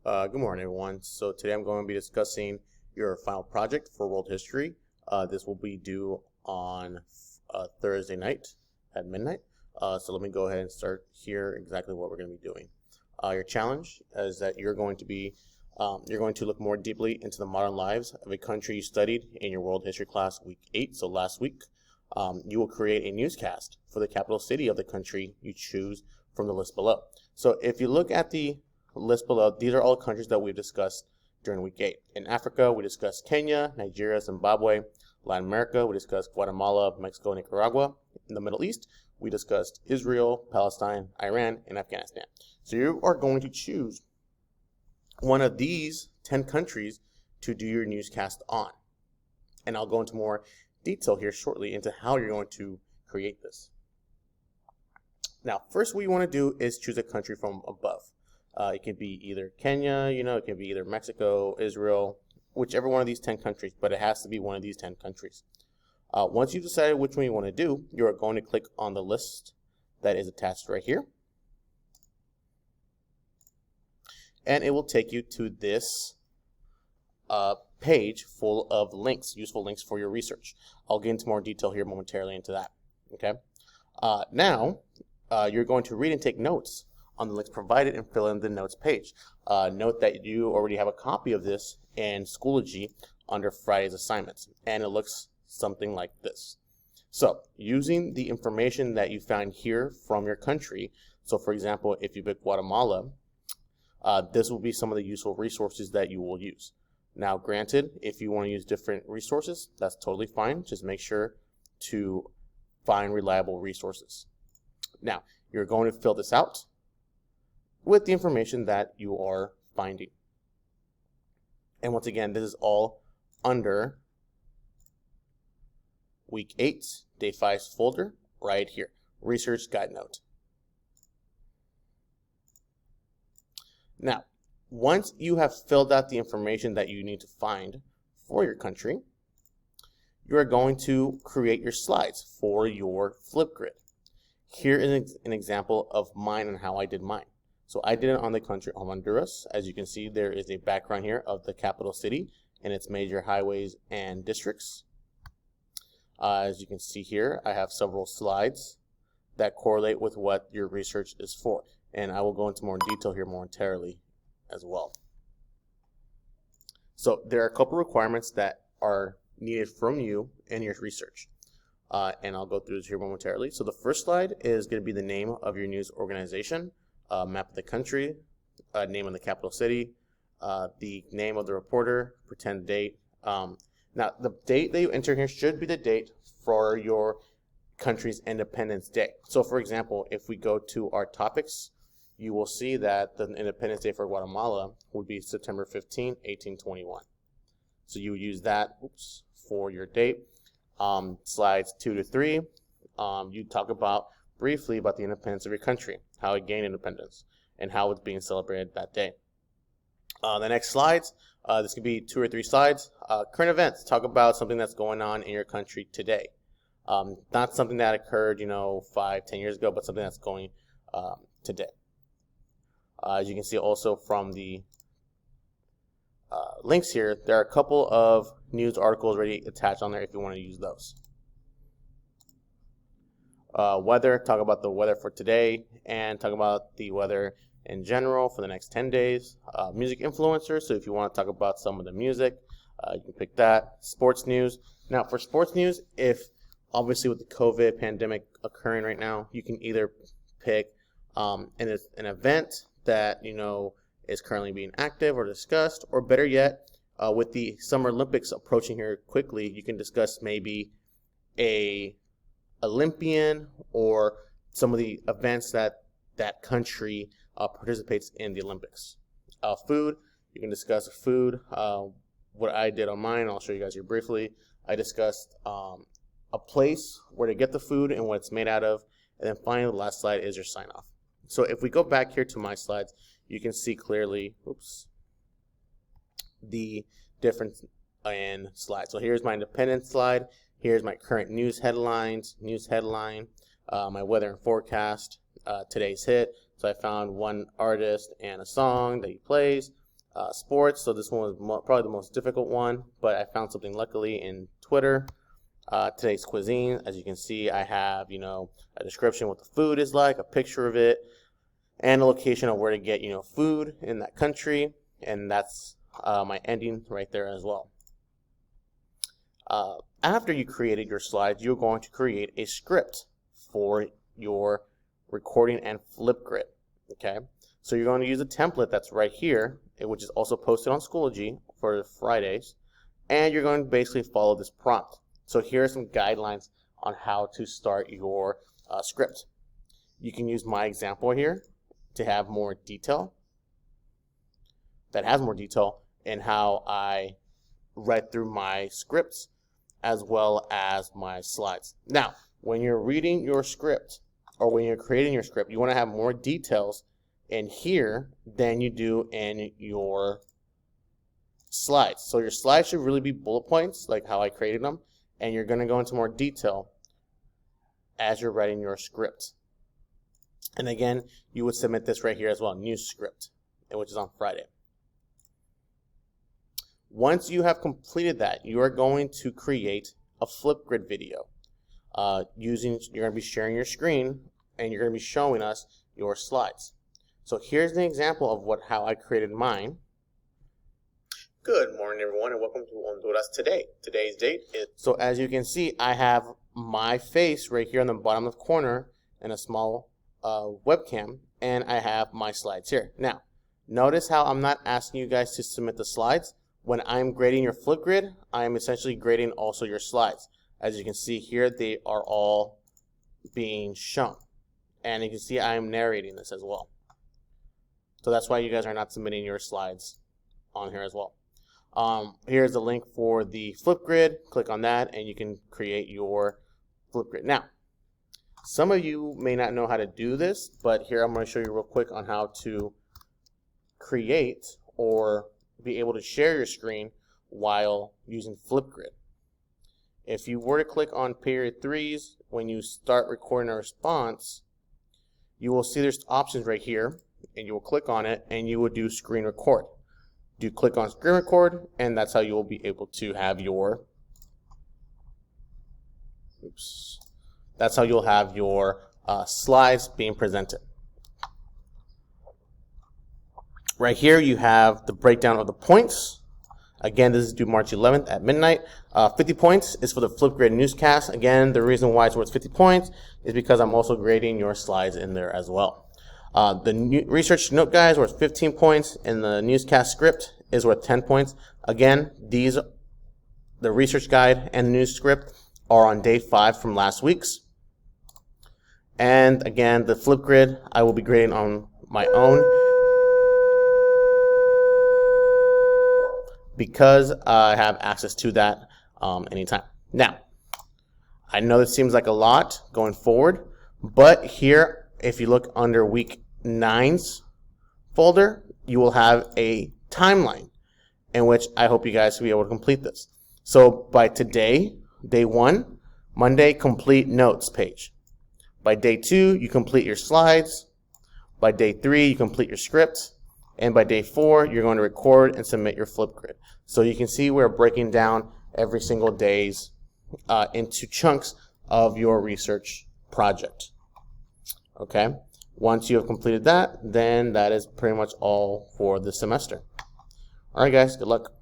Good morning, everyone. So today I'm going to be discussing your final project for world history. This will be due on Thursday night at midnight. So let me go ahead and start here exactly what we're going to be doing. Your challenge is that you're going to look more deeply into the modern lives of a country you studied in your world history class week 8, so last week. You will create a newscast for the capital city of the country you choose from the list below. So if you look at the list below, these are all countries that we've discussed during week 8. In Africa, we discussed Kenya, Nigeria, Zimbabwe. Latin America, we discussed Guatemala, Mexico, Nicaragua. In the Middle East, we discussed Israel, Palestine, Iran, and Afghanistan. So you are going to choose one of these 10 countries to do your newscast on. And I'll go into more detail here shortly into how you're going to create this. Now, first what you want to do is choose a country from above. It can be either Kenya, it can be either Mexico, Israel, whichever one of these 10 countries, but it has to be one of these 10 countries. Once you've decided which one you want to do, you're going to click on the list that is attached right here. And it will take you to this page full of links, useful links for your research. I'll get into more detail here momentarily into that. Okay. Now, you're going to read and take notes on the links provided and fill in the notes page. Note that you already have a copy of this in Schoology under Friday's assignments, and it looks something like this. So, using the information that you found here from your country, so for example, if you pick Guatemala, this will be some of the useful resources that you will use. Now, granted, if you want to use different resources, that's totally fine. Just make sure to find reliable resources. Now, you're going to fill this out with the information that you are finding. And once again, this is all under week 8, day 5's folder right here, research guide note. Now, once you have filled out the information that you need to find for your country, you are going to create your slides for your flipgrid. Here is an example of mine and how I did mine. So I did it on the country of Honduras. As you can see, there is a background here of the capital city and its major highways and districts. As you can see here, I have several slides that correlate with what your research is for. And I will go into more detail here momentarily as well. So there are a couple requirements that are needed from you in your research. And I'll go through this here momentarily. So the first slide is going to be the name of your news organization, map of the country, name of the capital city, the name of the reporter, pretend date. Now, the date that you enter here should be the date for your country's Independence Day. So, for example, if we go to our topics, you will see that the Independence Day for Guatemala would be September 15, 1821. So you use that for your date. Slides 2 to 3, you talk about briefly about the independence of your country, how it gained independence, and how it's being celebrated that day. The next slides, this could be 2 or 3 slides. Current events, talk about something that's going on in your country today. Not something that occurred, 5, 10 years ago, but something that's going today. As you can see also from the links here, there are a couple of news articles already attached on there if you want to use those. Weather, talk about the weather for today and talk about the weather in general for the next 10 days. Music influencers, so if you want to talk about some of the music, you can pick that. Sports news. Now for sports news, if obviously with the COVID pandemic occurring right now, you can either pick an event that is currently being active or discussed, or better yet, with the Summer Olympics approaching here quickly, you can discuss maybe a Olympian or some of the events that country participates in the Olympics. Food, you can discuss food. What I did on mine, I'll show you guys here briefly. I discussed a place where to get the food and what it's made out of, and then finally the last slide is your sign off. So if we go back here to my slides, you can see clearly, the difference in slides. So here's my independence slide. Here's my current news headlines, my weather and forecast, today's hit. So I found one artist and a song that he plays. sports, so this one was probably the most difficult one, but I found something luckily in Twitter. Today's cuisine, as you can see, I have, a description what the food is like, a picture of it, and a location of where to get, food in that country, and that's my ending right there as well. After you created your slides, you're going to create a script for your recording and flipgrid. Okay, so you're going to use a template that's right here, which is also posted on Schoology for Fridays, and you're going to basically follow this prompt. So here are some guidelines on how to start your script. You can use my example here to have more detail. That has more detail in how I read through my scripts as well as my slides. Now, when you're reading your script or when you're creating your script, you want to have more details in here than you do in your slides. So your slides should really be bullet points, like how I created them, and you're going to go into more detail as you're writing your script. And again, you would submit this right here as well, new script, which is on Friday. Once you have completed that, you are going to create a flipgrid video. You're going to be sharing your screen, and you're going to be showing us your slides. So here's an example of how I created mine. Good morning, everyone, and welcome to Honduras Today. Today's date is... So as you can see, I have my face right here on the bottom left corner in a small webcam, and I have my slides here. Now, notice how I'm not asking you guys to submit the slides. When I'm grading your flipgrid, I'm essentially grading also your slides. As you can see here, they are all being shown. And you can see I am narrating this as well. So that's why you guys are not submitting your slides on here as well. Here's the link for the flipgrid. Click on that and you can create your flipgrid. Now, some of you may not know how to do this, but here I'm going to show you real quick on how to create or be able to share your screen while using flipgrid. If you were to click on period 3s when you start recording a response, you will see there's options right here, and you will click on it and you will do screen record. You click on screen record, and that's how you will be able to have your that's how you'll have your slides being presented. Right here you have the breakdown of the points. Again, this is due March 11th at midnight. 50 points is for the flipgrid newscast. Again, the reason why it's worth 50 points is because I'm also grading your slides in there as well. The new research note guys worth 15 points, and the newscast script is worth 10 points. Again, the research guide and the news script are on day 5 from last week's. And again, the flipgrid I will be grading on my own because I have access to that anytime. Now, I know this seems like a lot going forward, but here, if you look under week 9's folder, you will have a timeline in which I hope you guys will be able to complete this. So by today, day 1, Monday, complete notes page. By day 2, you complete your slides. By day 3, you complete your script. And by day 4, you're going to record and submit your flipgrid. So you can see we're breaking down every single day's into chunks of your research project. Okay? Once you have completed that, then that is pretty much all for the semester. All right, guys, good luck.